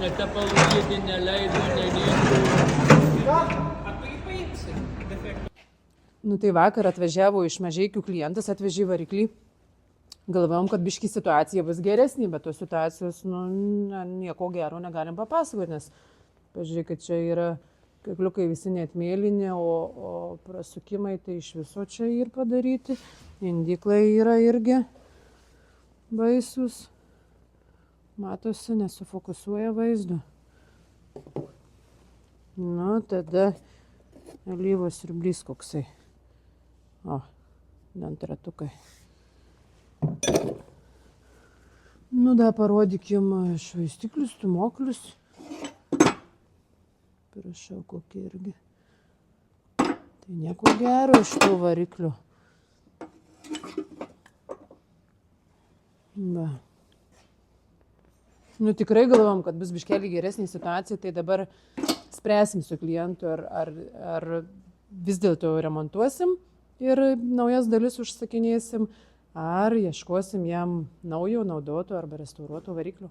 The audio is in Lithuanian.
netepalų dėti, neleido, nelėtų. Ar tu jį paimsi? Nu tai vakar atvažiavo iš Mažeikių klientas, atvežė variklį. Galvojom, kad biški situacija bus geresnė, bet tos situacijos, nieko gero negalim papasakoti, nes pažiūrėk, kad čia yra kakliukai visi net mėlyni, o prasukimai tai iš viso čia ir padaryti. Indiklai yra irgi baisus. Matosi, nesufokusuoja vaizdo. Nu, tada alyvos siurblys koksai. O, dantratukai. Nu, da parodykim švaistiklius, stumoklius. Prašau, kokie irgi. Tai nieko gero iš tų variklių. Va. Nu, tikrai galvom, kad bus biškelį geresnė situacija, tai dabar spręsim su klientu, ar vis dėlto remontuosim ir naujas dalis užsakinėsim, ar ieškosim jam naujo, naudoto arba restauruoto variklio.